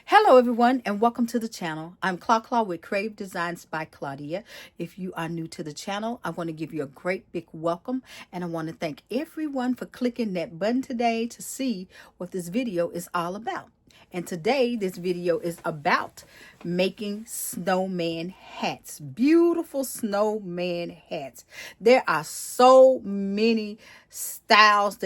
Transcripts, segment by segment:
Hello everyone and welcome to the channel. I'm Claw with Crave Designs by Claudia. If you are new to the channel, I want to give you a great big welcome and I want to thank everyone for clicking that button today to see what this video is all about. And today this video is about making snowman hats. Beautiful snowman hats. There are so many styles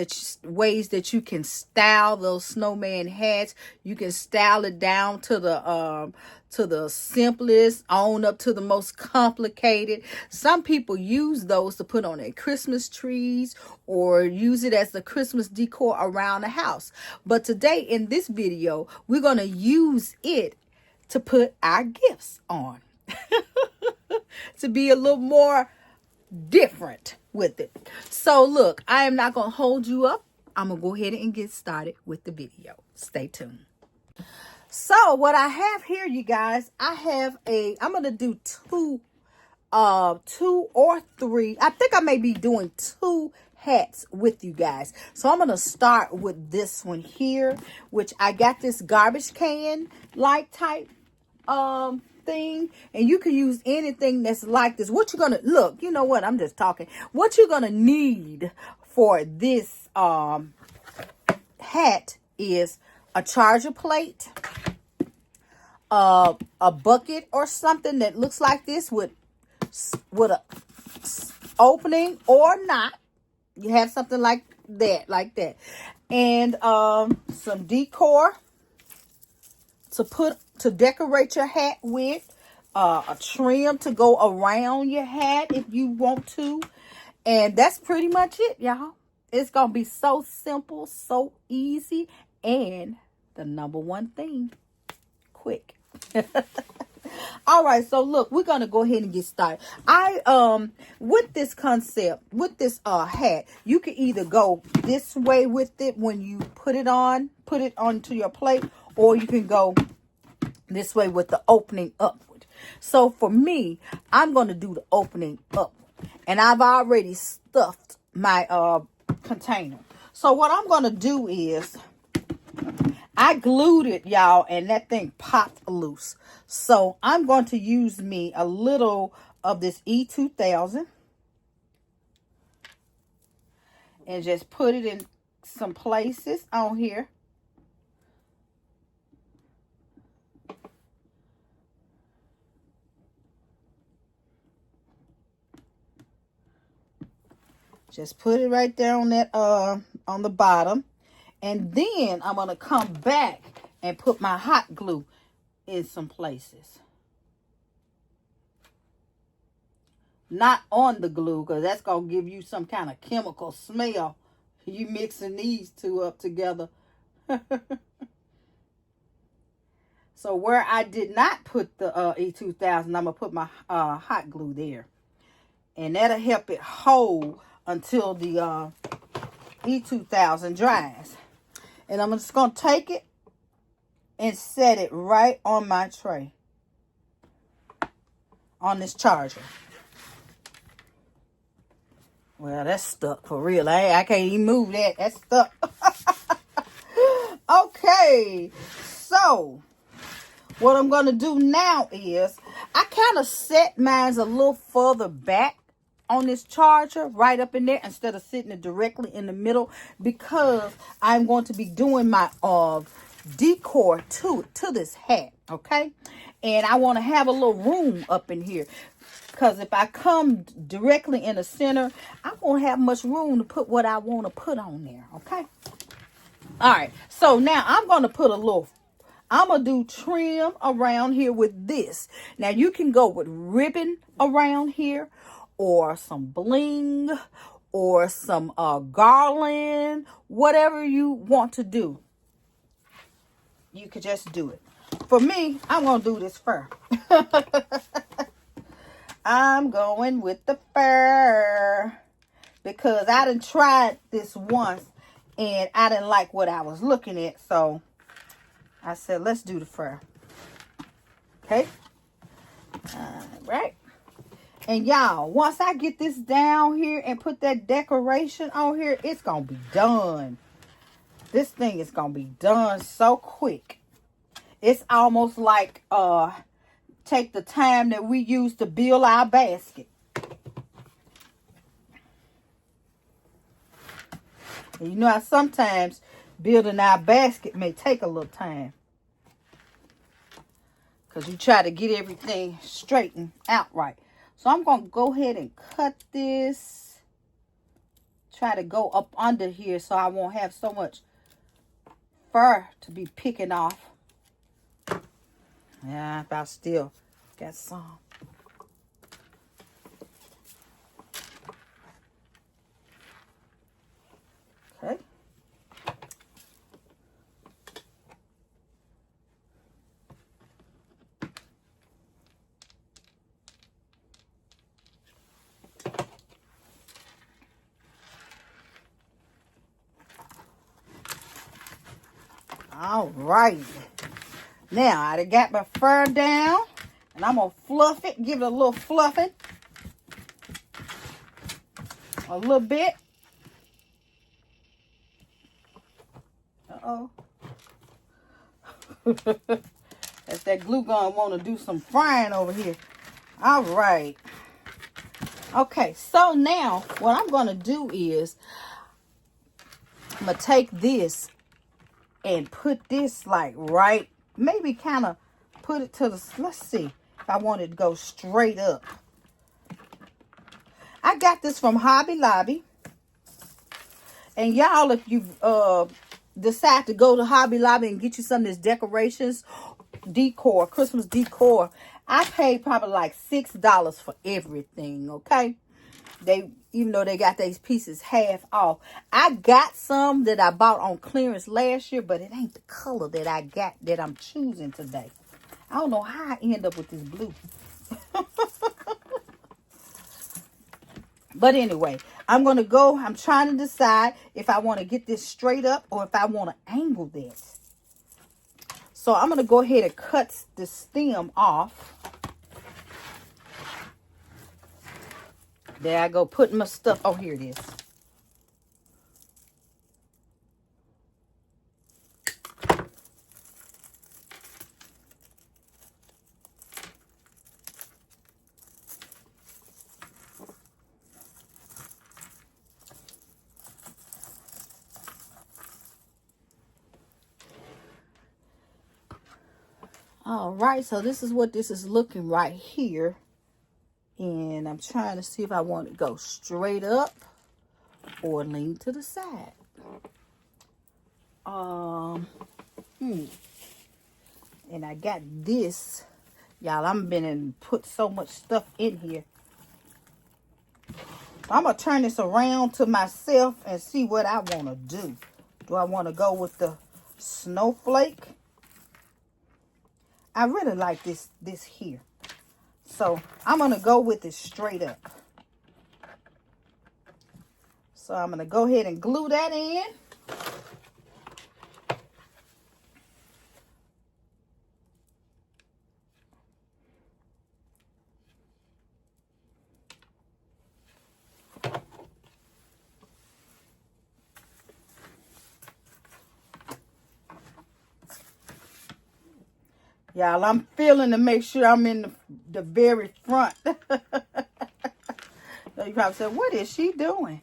ways that you can style those snowman hats. You can style it down to the simplest on up to the most complicated. Some people use those to put on their Christmas trees or use it as the Christmas decor around the house. But today in this video, we're going to use it to put our gifts on. To be a little more different with it. So look, I am not going to hold you up. I'm going to go ahead and get started with the video. Stay tuned. So what I have here, you guys, I'm going to do two or three. I think I may be doing two hats with you guys. So I'm going to start with this one here, which I got this garbage can like type thing, and you can use anything that's like this. What you're gonna look, you know what, I'm just talking. What you're gonna need for this hat is a charger plate, a bucket or something that looks like this with a opening or not. You have something like that, and some decor to decorate your hat with, a trim to go around your hat if you want to. And that's pretty much it, y'all. It's going to be so simple, so easy, and the number one thing, quick. All right, so look, we're going to go ahead and get started. With this concept, with this hat, you can either go this way with it when you put it onto your plate, or you can go this way with the opening upward. So for me, I'm going to do the opening upward. And I've already stuffed my container. So what I'm going to do is, I glued it, y'all, and that thing popped loose. So I'm going to use me a little of this E2000 and just put it in some places on here. Just put it right there on that on the bottom. And then I'm going to come back and put my hot glue in some places. Not on the glue, because that's going to give you some kind of chemical smell. You mixing these two up together. So where I did not put the E2000, I'm going to put my hot glue there. And that'll help it hold until the E2000 dries. And I'm just going to take it and set it right on my tray. On this charger. Well, that's stuck for real. I can't even move that. That's stuck. Okay. So, what I'm going to do now is, I kind of set mine a little further back on this charger, right up in there, instead of sitting it directly in the middle, because I'm going to be doing my decor to this hat, okay? And I want to have a little room up in here, because if I come directly in the center, I won't have much room to put what I want to put on there, okay? All right, so now I'm going to do trim around here with this. Now, you can go with ribbon around here, or some bling, or some garland, whatever you want to do. You could just do it. For me, I'm going to do this fur. I'm going with the fur, because I done tried this once, and I didn't like what I was looking at, so I said, let's do the fur. Okay? All right. And y'all, once I get this down here and put that decoration on here, it's going to be done. This thing is going to be done so quick. It's almost like take the time that we use to build our basket. And you know how sometimes building our basket may take a little time, because you try to get everything straightened out right. So I'm going to go ahead and cut this. Try to go up under here so I won't have so much fur to be picking off. Yeah, but I still got some. Okay. All right. Now, I done got my fur down, and I'm going to fluff it, give it a little fluffing. A little bit. Uh-oh. That's that glue gun want to do some frying over here. All right. Okay, so now what I'm going to do is I'm going to take this and put this like right, maybe kind of put it to the, let's see if I want it to go straight up. I got this from Hobby Lobby. And y'all, if you decide to go to Hobby Lobby and get you some of this decorations, decor, Christmas decor, I paid probably like $6 for everything, okay? Even though they got these pieces half off. I got some that I bought on clearance last year, but it ain't the color that I got that I'm choosing today. I don't know how I end up with this blue. But anyway, I'm trying to decide if I want to get this straight up or if I want to angle this. So I'm going to go ahead and cut the stem off. There I go, putting my stuff. Oh, here it is. All right, so this is what this is looking right here. And I'm trying to see if I want to go straight up or lean to the side. And I got this. Y'all, I'm been and put so much stuff in here. I'm going to turn this around to myself and see what I want to do. Do I want to go with the snowflake? I really like this here. So I'm going to go with it straight up. So I'm going to go ahead and glue that in. Y'all, I'm feeling to make sure I'm in the very front. So you probably said, what is she doing?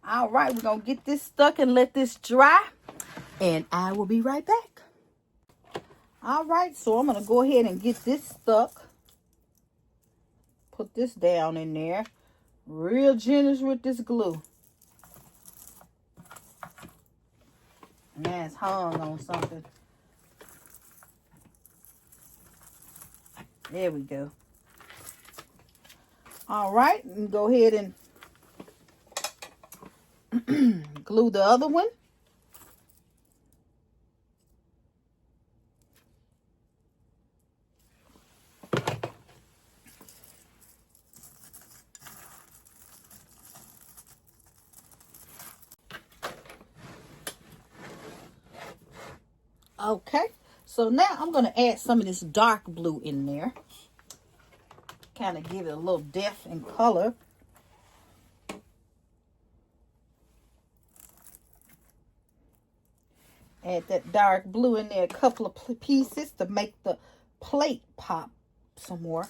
All right, we're going to get this stuck and let this dry. And I will be right back. All right, so I'm going to go ahead and get this stuck. Put this down in there. Real generous with this glue. Now it's hung on something. There we go. All right, and go ahead and glue the other one. Okay, so now I'm going to add some of this dark blue in there. Kind of give it a little depth and color. Add that dark blue in there, a couple of pieces to make the plate pop some more.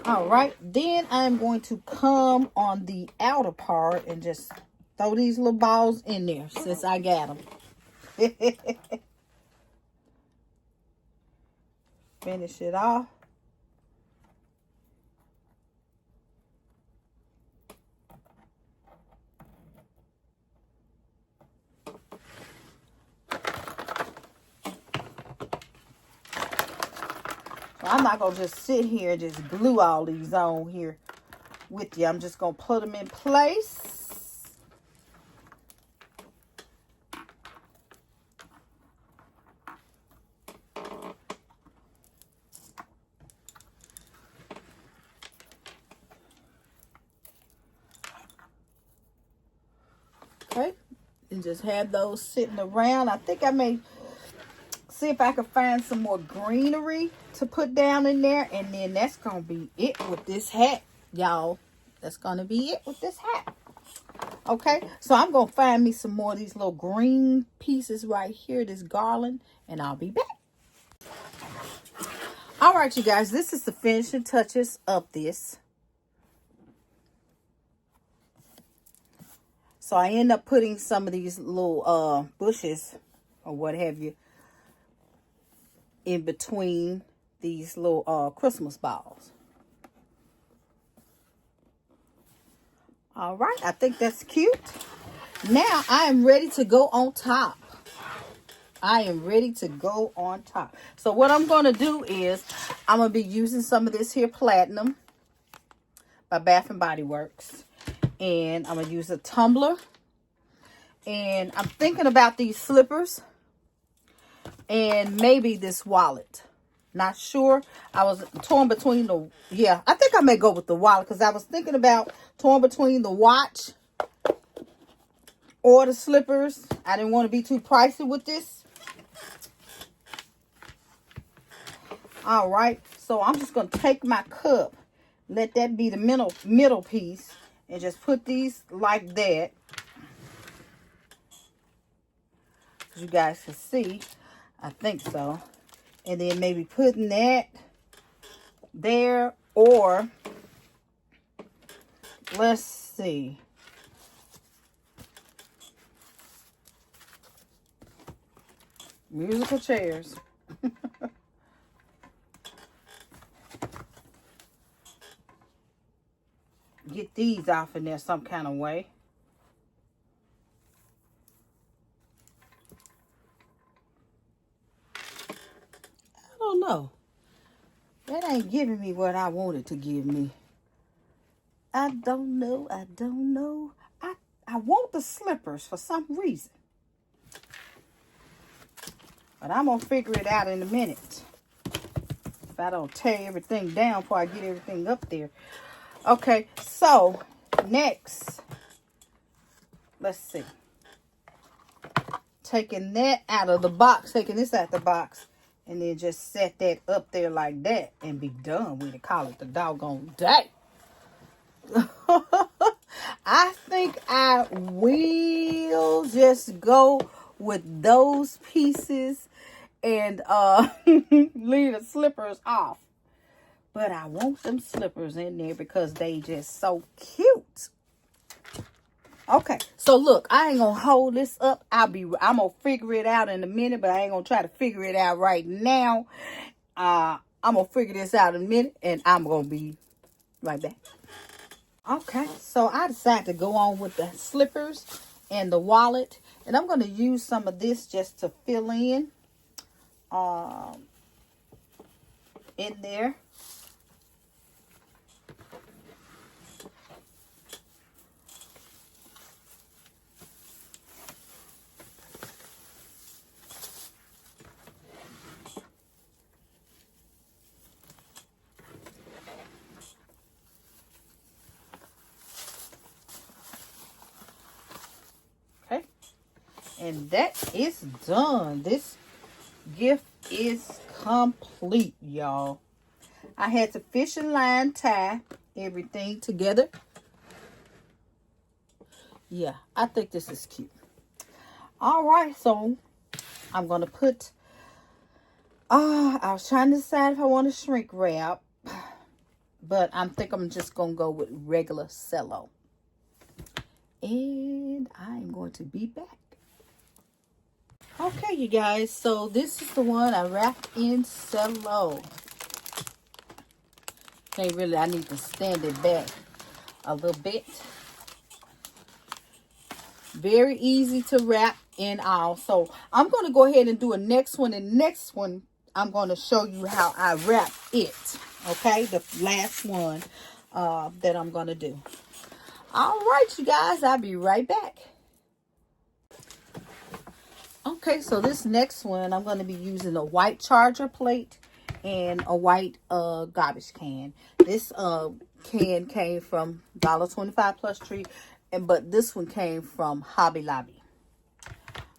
All right, then I'm going to come on the outer part and just throw these little balls in there since I got them. Finish it off. I'm not going to just sit here and just glue all these on here with you. I'm just going to put them in place. Okay. And just have those sitting around. I think I may see if I can find some more greenery to put down in there. And then that's going to be it with this hat, y'all. That's going to be it with this hat. Okay, so I'm going to find me some more of these little green pieces right here, this garland, and I'll be back. All right, you guys, this is the finishing touches of this. So I end up putting some of these little bushes or what have you in between these little Christmas balls. All right, I think that's cute. Now I am ready to go on top. I am ready to go on top. So what I'm going to do is I'm going to be using some of this here Platinum by Bath and Body Works. And I'm going to use a tumbler. And I'm thinking about these slippers. And maybe this wallet. Not sure. I was torn between the... Yeah, I think I may go with the wallet. Because I was thinking about torn between the watch or the slippers. I didn't want to be too pricey with this. All right. So I'm just going to take my cup. Let that be the middle piece. And just put these like that. As you guys can see. I think so. And then maybe putting that there, or let's see. Musical chairs. Get these off in there some kind of way. I don't know. That ain't giving me what I wanted to give me. I don't know. I don't know. I want the slippers for some reason. But I'm going to figure it out in a minute. If I don't tear everything down before I get everything up there. Okay, so next, let's see. Taking that out of the box, taking this out the box, and then just set that up there like that and be done with it. Call it the doggone day. I think I will just go with those pieces and leave the slippers off. But I want them slippers in there because they just so cute. Okay, so look, I ain't gonna hold this up. I'm gonna figure it out in a minute, but I ain't gonna try to figure it out right now. I'm gonna figure this out in a minute, and I'm gonna be right back. Okay, so I decided to go on with the slippers and the wallet, and I'm gonna use some of this just to fill in there. And that is done. This gift is complete, y'all. I had to fishing line tie everything together. Yeah, I think this is cute. All right, so I'm going to put, I was trying to decide if I want to shrink wrap, but I think I'm just going to go with regular cello. And I'm going to be back. Okay, you guys, so this is the one I wrapped in cello. Okay, really, I need to stand it back a little bit. Very easy to wrap in all. So I'm going to go ahead and do a next one. And next one, I'm going to show you how I wrap it. Okay, the last one that I'm going to do. All right, you guys, I'll be right back. Okay, so this next one, I'm going to be using a white charger plate and a white garbage can. This can came from $1.25 Plus Tree, but this one came from Hobby Lobby.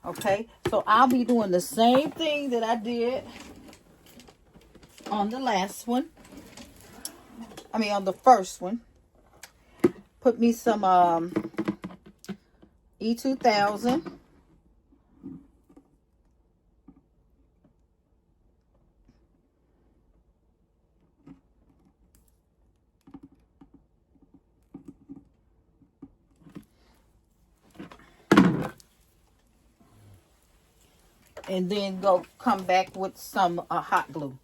Okay, so I'll be doing the same thing that I did on the last one. On the first one. Put me some E2000. And then come back with some hot glue.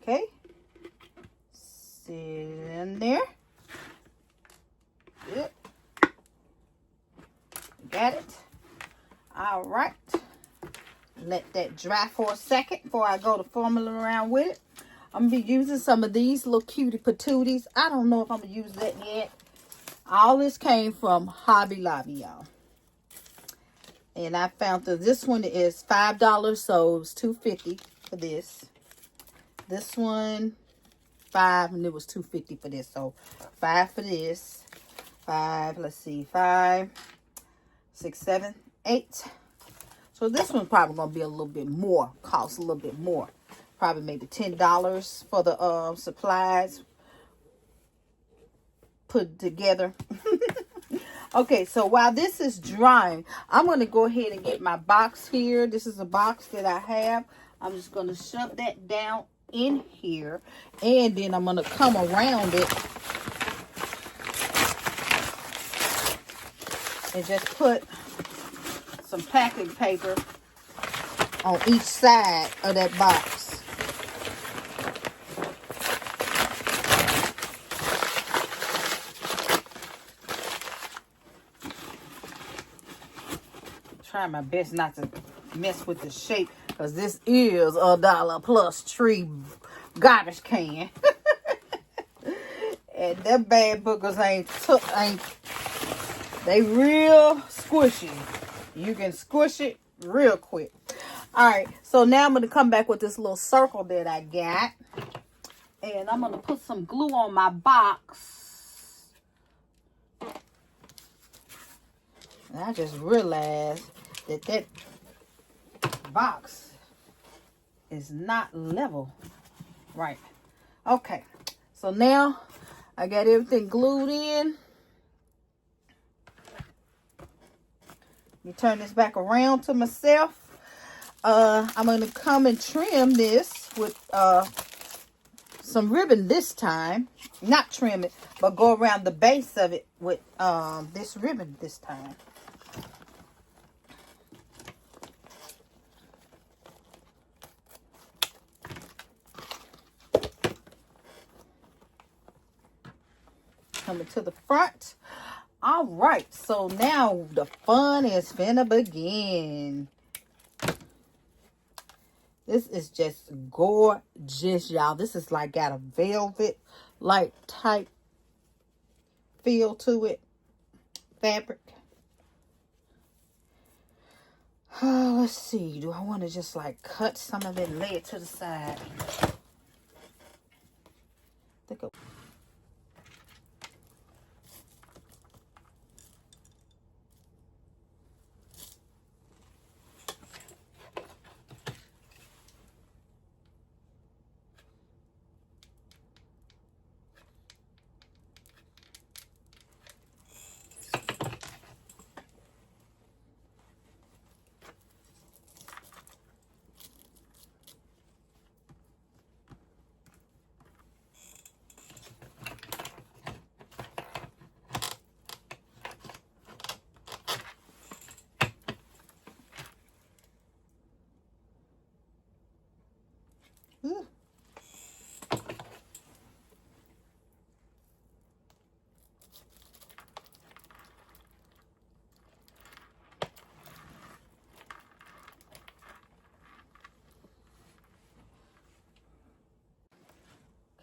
Okay. Sit in there. Good. Got it. All right. Let that dry for a second before I go to fumbling around with it. I'm going to be using some of these little cutie patooties. I don't know if I'm going to use that yet. All this came from Hobby Lobby, y'all. And I found that this one is $5, so it's $2.50 for this. This one, $5, and it was $2.50 for this. So $5 for this. $5, let's see, $5, $6, $7, $8. So this one's probably going to be a little bit more, cost a little bit more. Probably maybe $10 for the supplies put together. Okay, so while this is drying, I'm going to go ahead and get my box here. This is a box that I have. I'm just going to shove that down in here. And then I'm going to come around it and just put some packing paper on each side of that box. Try my best not to mess with the shape, because this is $1 Plus Tree garbage can. And them bad boogers ain't they real squishy. You can squish it real quick. All right, so now I'm going to come back with this little circle that I got. And I'm going to put some glue on my box. And I just realized that box is not level. Right. Okay, so now I got everything glued in. You turn this back around to myself. I'm going to come and trim this with some ribbon this time. Not trim it, but go around the base of it with this ribbon this time. Coming to the front. All right, so now the fun is finna begin. This is just gorgeous, y'all. This is like got a velvet like type feel to it. Fabric. Let's see. Do I want to just like cut some of it and lay it to the side? Think of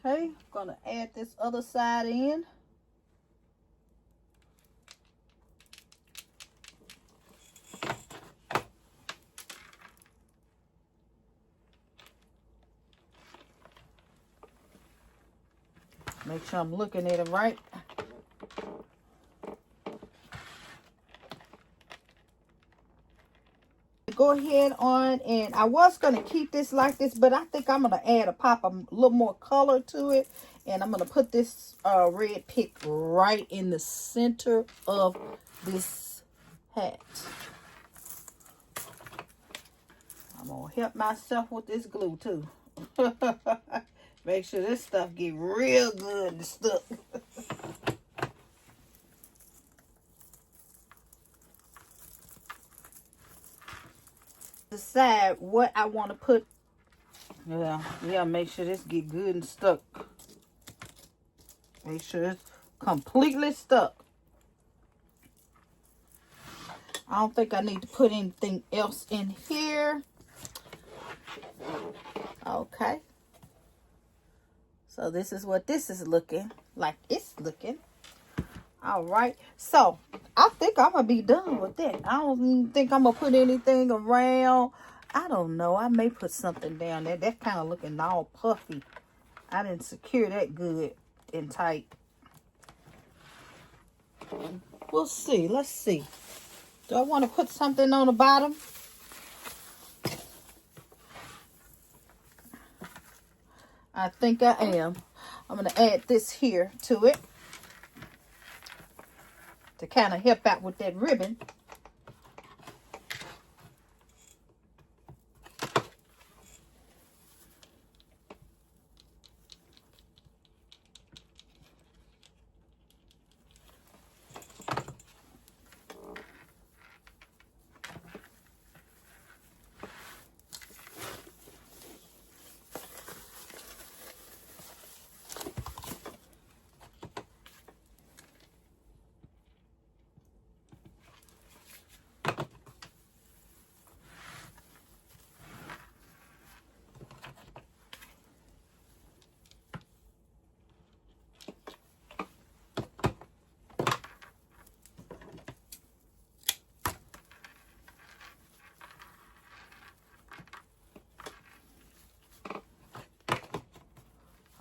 okay, I'm gonna add this other side in. Make sure I'm looking at it right. Go ahead on, and I was going to keep this like this, but I think I'm going to add a little more color to it. And I'm going to put this red pick right in the center of this hat. I'm going to help myself with this glue too. Make sure this stuff get real good and stuck. Decide what I want to put. Yeah, make sure this get good and stuck. Make sure it's completely stuck. I don't think I need to put anything else in here. Okay. So this is what this is looking like. It's looking. All right. So I think I'm going to be done with that. I don't even think I'm going to put anything around. I don't know. I may put something down there. That's kind of looking all puffy. I didn't secure that good and tight. We'll see. Let's see. Do I want to put something on the bottom? I think I am. I'm going to add this here to it to kind of help out with that ribbon.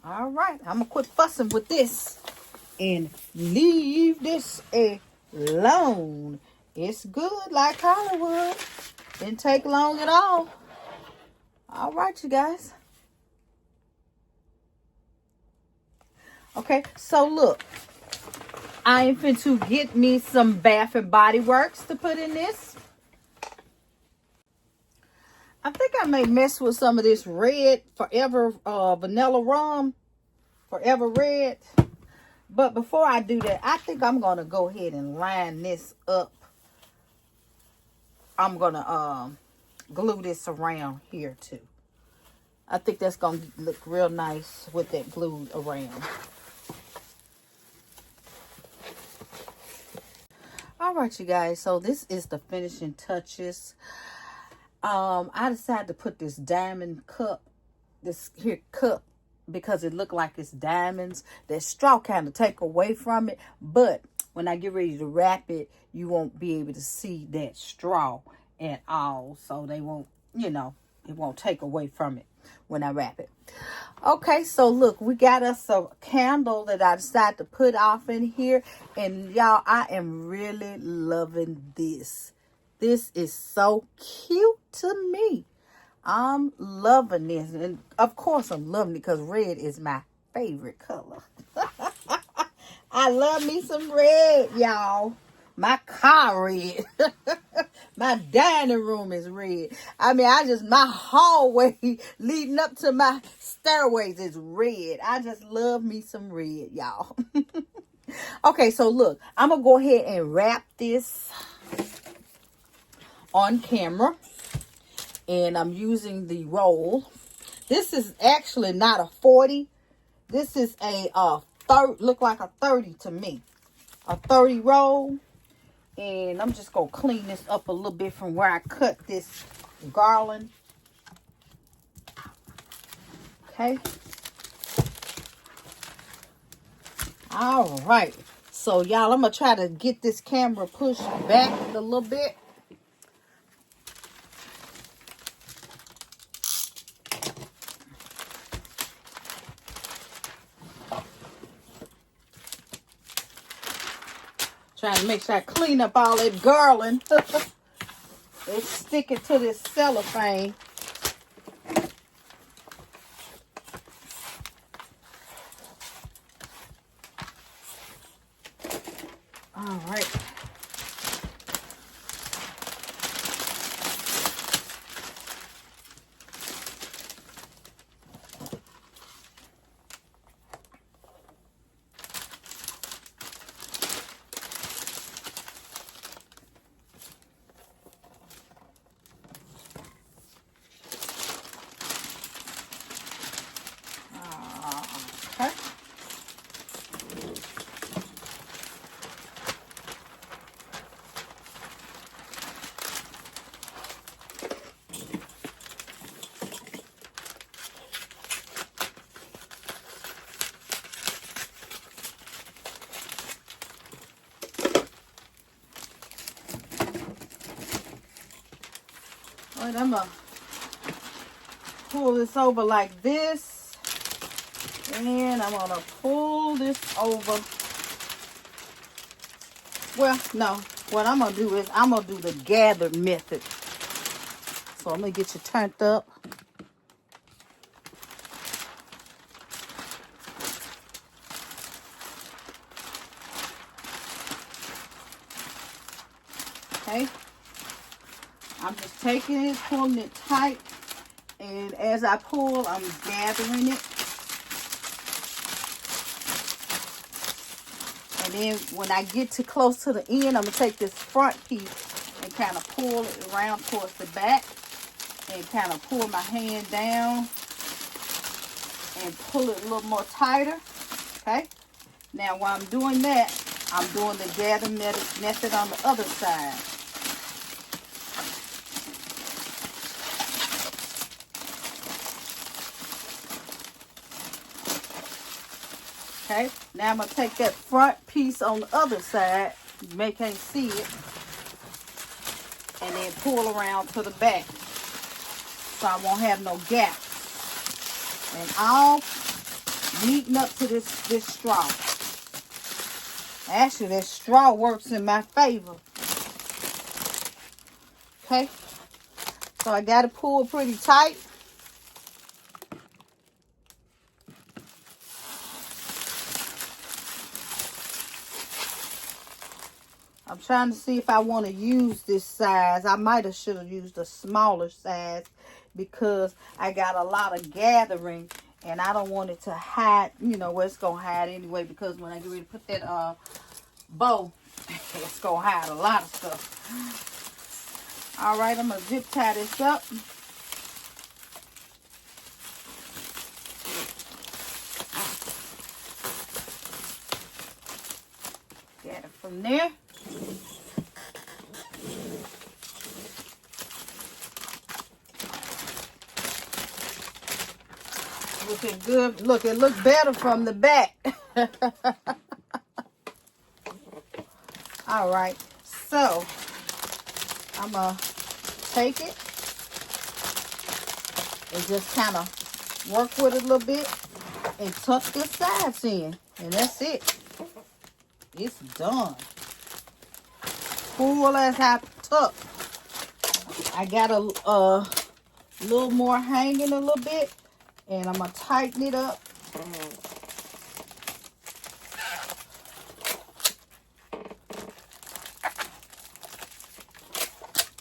All right, I'm going to quit fussing with this and leave this alone. It's good like Hollywood. Didn't take long at all. All right, you guys. Okay, so look. I am fin to get me some Bath and Body Works to put in this. I think I may mess with some of this red Forever Vanilla Rum. Forever Red. But before I do that, I think I'm going to go ahead and line this up. I'm going to glue this around here too. I think that's going to look real nice with that glue around. All right, you guys. So this is the finishing touches. I decided to put this diamond cup, this here cup, because it looked like it's diamonds. That straw kind of take away from it, but when I get ready to wrap it, you won't be able to see that straw. at all. So they won't, you know, it won't take away from it when I wrap it. Okay, so look, we got us a candle that I decided to put off in here. And y'all, I am really loving this. This is so cute to me. I'm loving this. And of course I'm loving it because red is my favorite color. I love me some red, y'all. My car red. My dining room is red. I mean, my hallway leading up to my stairways is red. I just love me some red, y'all. Okay, so look, I'm going to go ahead and wrap this on camera. And I'm using the roll. This is actually not a 40. This is a 30, look like a 30 to me. A 30 roll. And I'm just going to clean this up a little bit from where I cut this garland. Okay. All right. So, y'all, I'm going to try to get this camera pushed back a little bit. Trying to make sure I clean up all that garland. It's sticking to this cellophane. All right. Okay. All right, I'm going to pull this over like this. And I'm going to pull this over. Well, no. What I'm going to do is I'm going to do the gather method. So I'm going to get you turned up. Okay. I'm just taking it, pulling it tight. And as I pull, I'm gathering it. And then when I get too close to the end, I'm going to take this front piece and kind of pull it around towards the back. And kind of pull my hand down. And pull it a little more tighter. Okay. Now while I'm doing that, I'm doing the gather method on the other side. Okay, now I'm going to take that front piece on the other side, you may can't see it, and then pull around to the back so I won't have no gaps. And all leading up to this straw. Actually, that straw works in my favor. Okay, so I got to pull pretty tight. I'm trying to see if I want to use this size. I might have should have used a smaller size because I got a lot of gathering and I don't want it to hide, you know, where it's going to hide anyway, because when I get ready to put that bow, it's going to hide a lot of stuff. All right, I'm going to zip tie this up. Get it from there. Looking good. Look, it looks better from the back. All right. So, I'm going to take it and just kind of work with it a little bit and tuck the sides in. And that's it. It's done. Full as I tuck. I got a little more hanging a little bit. And I'm going to tighten it up.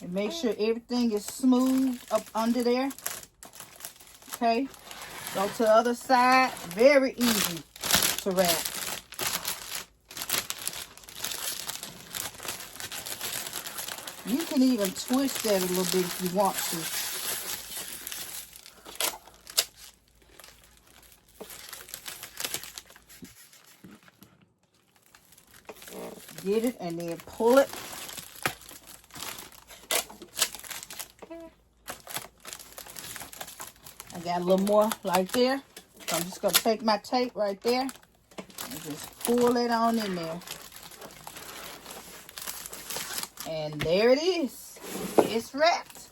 And make sure everything is smooth up under there. Okay. Go to the other side. Very easy to wrap. You can even twist that a little bit if you want to. Get it and then pull it. I got a little more right there. So I'm just going to take my tape right there and just pull it on in there. And there it is. It's wrapped.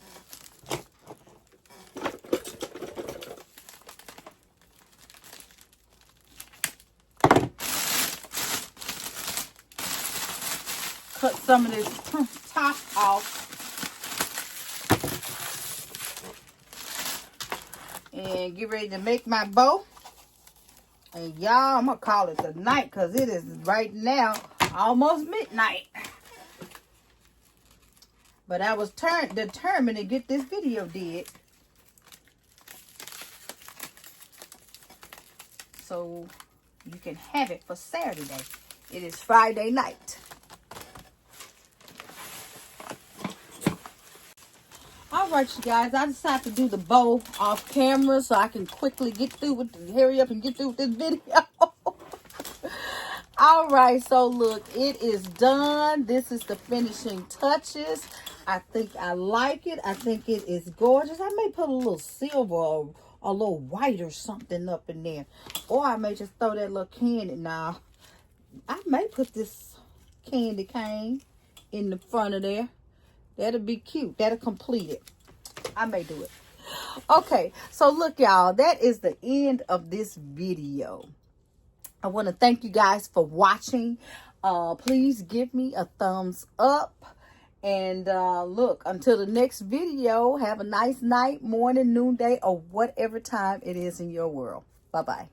Cut some of this top off. And get ready to make my bow. And y'all, I'm going to call it the night because it is right now almost midnight. But I was determined to get this video did. So you can have it for Saturday. It is Friday night. Alright, you guys, I decided to do the bow off camera so I can quickly get through with hurry up and get through with this video. Alright, so look, it is done. This is the finishing touches. I think I like it. I think it is gorgeous. I may put a little silver or a little white or something up in there. Or I may just throw that little candy. Now, I may put this candy cane in the front of there. That'll be cute. That'll complete it. I may do it. Okay, so look, y'all. That is the end of this video. I want to thank you guys for watching. Please give me a thumbs up. And look, until the next video, have a nice night, morning, noonday, or whatever time it is in your world. Bye-bye.